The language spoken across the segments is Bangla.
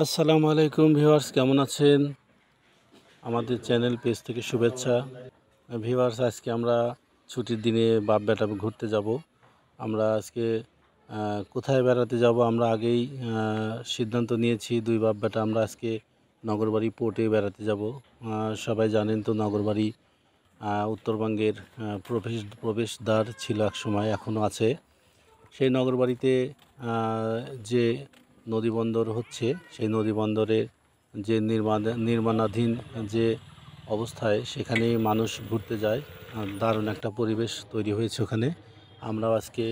আসসালামু আলাইকুম ভিউয়ার্স, কেমন আছেন? আমাদের চ্যানেল পেজ থেকে শুভেচ্ছা। ভিউয়ার্স, আজকে আমরা ছুটির দিনে বাপ বেটা ঘুরতে যাব। আমরা আজকে কোথায় বেড়াতে যাব আমরা আগেই সিদ্ধান্ত নিয়েছি। দুই বাপ বেটা আমরা আজকে নগরবাড়ি পোর্টে বেড়াতে যাব। সবাই জানেন তো, নগরবাড়ি উত্তরবঙ্গের প্রবেশদ্বার ছিল এক সময়, এখনও আছে। সেই নগরবাড়িতে যে নদীবন্দর হচ্ছে, সেই নদীবন্দরে যে নির্মাণাধীন যে অবস্থায়, সেখানে মানুষ ঘুরতে যায়। দারুণ একটা পরিবেশ তৈরি হয়েছে ওখানে। আমরাও আজকে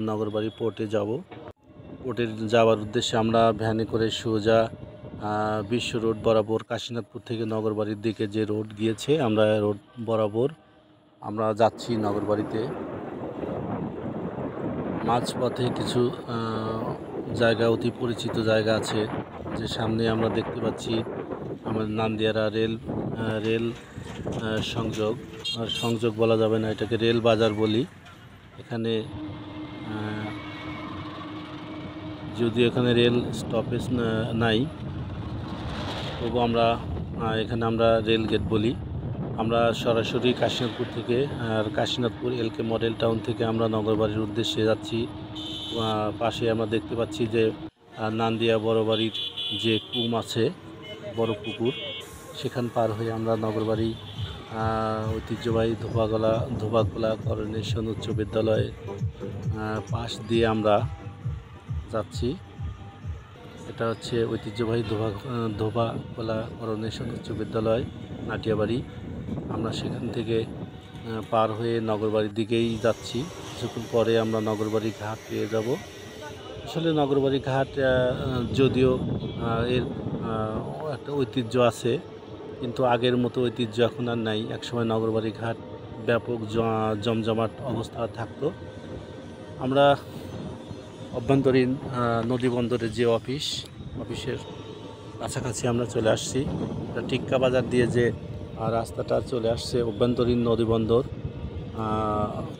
নগরবাড়ি পোর্টে যাব। পোর্টে যাওয়ার উদ্দেশ্যে আমরা ভ্যানে করে সোজা বিশ্ব রোড বরাবর, কাশীনাথপুর থেকে নগরবাড়ির দিকে যে রোড গিয়েছে, আমরা রোড বরাবর আমরা যাচ্ছি নগরবাড়িতে। মাঝপথে কিছু জায়গা, অতি পরিচিত জায়গা আছে, যে সামনে আমরা দেখতে পাচ্ছি আমাদের নান্দিয়ারা রেল সংযোগ বলা যাবে না, এটাকে রেল বাজার বলি। এখানে যদিও এখানে রেল স্টপেজ নাই, তবু এখানে আমরা রেল গেট বলি। আমরা সরাসরি কাশীনাথপুর থেকে, আর কাশীনাথপুর এলকে মডেল টাউন থেকে আমরা নগরবাড়ির উদ্দেশ্যে যাচ্ছি। পাশে আমরা দেখতে পাচ্ছি যে নান্দিয়া বড় বাড়ির যে কুম আছে, বড় পুকুর, সেখান পার হয়ে আমরা নগরবাড়ি ঐতিহ্যবাহী ধোবাকোলা করোনেশন উচ্চ বিদ্যালয় পাশ দিয়ে আমরা যাচ্ছি। এটা হচ্ছে ঐতিহ্যবাহী ধোবাকোলা করোনেশন উচ্চ বিদ্যালয়, নাটিয়াবাড়ি। আমরা সেখান থেকে পার হয়ে নগরবাড়ির দিকেই যাচ্ছি। কিছুক্ষণ পরে আমরা নগরবাড়ি ঘাট পেয়ে যাব। আসলে নগরবাড়ি ঘাট যদিও এর একটা ঐতিহ্য আছে, কিন্তু আগের মতো ঐতিহ্য এখন আর নাই। একসময় নগরবাড়ি ঘাট ব্যাপক জমজমাট অবস্থা থাকতো। আমরা অভ্যন্তরীণ নদীবন্দরের যে অফিসের কাছাকাছি আমরা চলে আসছি। টিক্কা বাজার দিয়ে যে রাস্তাটা চলে আসছে, অভ্যন্তরীণ নদীবন্দর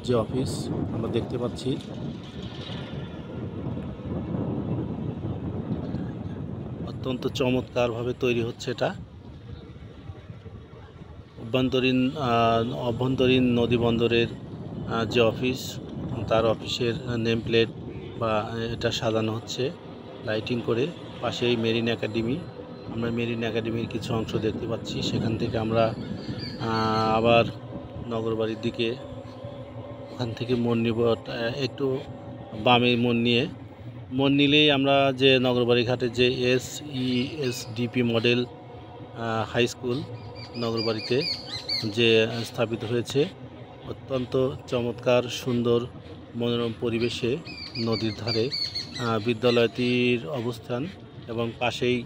যে অফিস আমরা দেখতে পাচ্ছি। অত্যন্ত চমৎকারভাবে তৈরি হচ্ছে এটা। অভ্যন্তরীণ নদীবন্দরের যে অফিস, তার অফিসের নেম প্লেট বা এটা সাজানো হচ্ছে লাইটিং করে। পাশেই মেরিন একাডেমি, আমরা মেরিন একাডেমির কিছু অংশ দেখতে পাচ্ছি। সেখান থেকে আমরা আবার নগরবাড়ির দিকে, ওখান থেকে মন নিব একটু বামে মন নিলেই আমরা যে নগরবাড়ি ঘাটে যে SESDP মডেল হাই স্কুল নগরবাড়িতে যে স্থাপিত হয়েছে, অত্যন্ত চমৎকার সুন্দর মনোরম পরিবেশে নদীর ধারে বিদ্যালয়টির অবস্থান, এবং পাশেই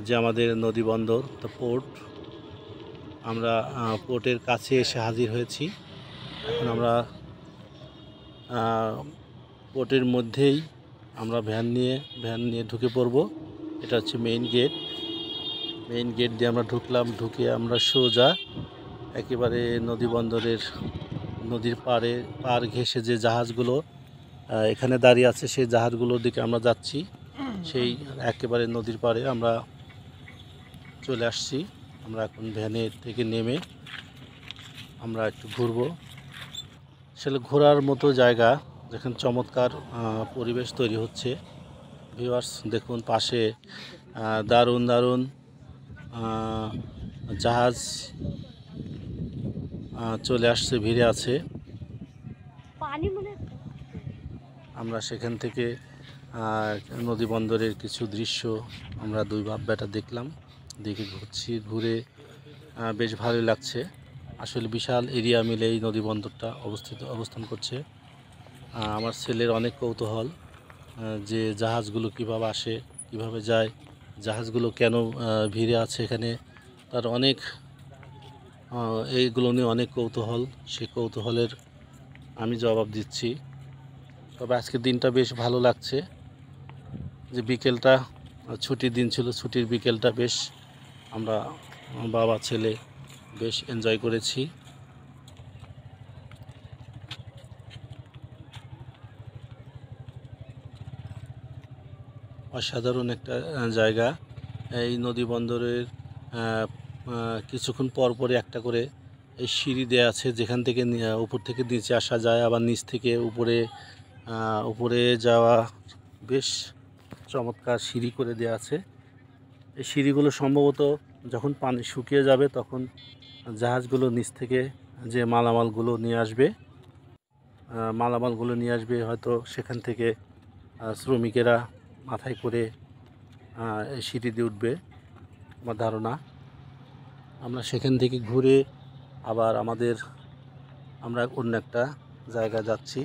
যে আমাদের নদীবন্দর দ্য পোর্ট। আমরা পোর্টের কাছে এসে হাজির হয়েছি। এখন আমরা পোর্টের মধ্যেই আমরা ভ্যান নিয়ে ঢুকে পড়ব। এটা হচ্ছে মেইন গেট দিয়ে আমরা ঢুকলাম। ঢুকে আমরা সোজা একেবারে নদীর পাড় ঘেঁষে যে জাহাজগুলো এখানে দাঁড়িয়ে আছে, সেই জাহাজগুলোর দিকে আমরা যাচ্ছি। সেই একেবারে নদীর পাড়ে আমরা চলে আসছি। আমরা এখন ভ্যানের থেকে নেমে আমরা একটু ঘুরবো। আসলে ঘোরার মতো জায়গা, যেখানে চমৎকার পরিবেশ তৈরি হচ্ছে। ভিউয়ার্স, দেখুন পাশে দারুণ জাহাজ চলে আসছে, ভিড়ে আছে। আমরা সেখান থেকে নদীবন্দরের কিছু দৃশ্য আমরা দুই বাপ বেটা দেখলাম, ঘুরে বেশ ভালোই লাগছে। আসলে বিশাল এরিয়া মিলে এই নদীবন্দরটা অবস্থান করছে। আমার ছেলের অনেক কৌতূহল যে জাহাজগুলো কিভাবে আসে, কিভাবে যায়, জাহাজগুলো কেন ভিড়ে আছে এখানে, তার এইগুলো নিয়ে অনেক কৌতূহল। সেই কৌতূহলের আমি জবাব দিচ্ছি। তবে আজকের দিনটা বেশ ভালো লাগছে, যে বিকেলটা ছুটির দিন ছিল, ছুটির বিকেলটা বেশ আমরা বাবা ছেলে বেশ এনজয় করেছি। অসাধারণ একটা জায়গা। এই নদী বন্দরের কিছুক্ষণ পর পরই একটা করে এই সিঁড়ি দেয়া আছে, যেখান থেকে উপর থেকে নিচে আসা যায়, আবার নিচ থেকে উপরে যাওয়া বেশ চমৎকার সিঁড়ি করে দেওয়া আছে। এই সিঁড়িগুলো সম্ভবত যখন পানি শুকিয়ে যাবে তখন জাহাজগুলো নিচ থেকে যে মালামালগুলো নিয়ে আসবে হয়তো সেখান থেকে শ্রমিকেরা মাথায় করে এই সিঁড়ি দিয়ে উঠবে আমার ধারণা। আমরা সেখান থেকে ঘুরে আবার আমরা অন্য একটা জায়গায় যাচ্ছি।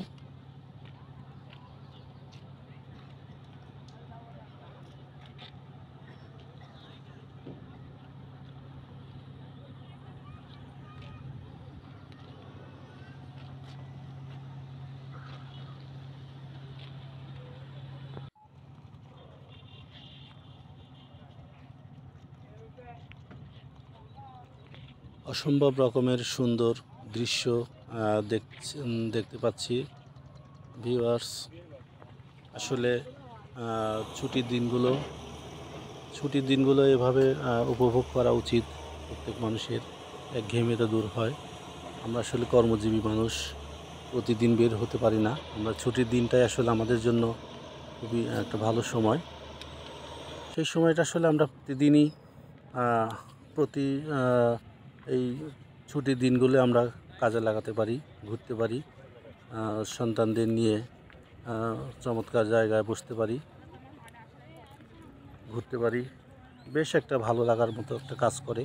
অসম্ভব রকমের সুন্দর দৃশ্য দেখতে পাচ্ছি ভিউয়ার্স। আসলে ছুটির দিনগুলো এভাবে উপভোগ করা উচিত প্রত্যেক মানুষের। একঘেয়েমিটা দূর হয়। আমরা আসলে কর্মজীবী মানুষ, প্রতিদিন বের হতে পারি না। আমরা ছুটির দিনটাই আসলে আমাদের জন্য খুবই একটা ভালো সময়। সেই সময়টা আসলে আমরা প্রতিদিনই প্রতি এই ছুটির দিনগুলো আমরা কাজে লাগাতে পারি, ঘুরতে পারি, সন্তানদের নিয়ে চমৎকার জায়গায় বসতে পারি, ঘুরতে পারি। বেশ একটা ভালো লাগার মতো একটা কাজ করে।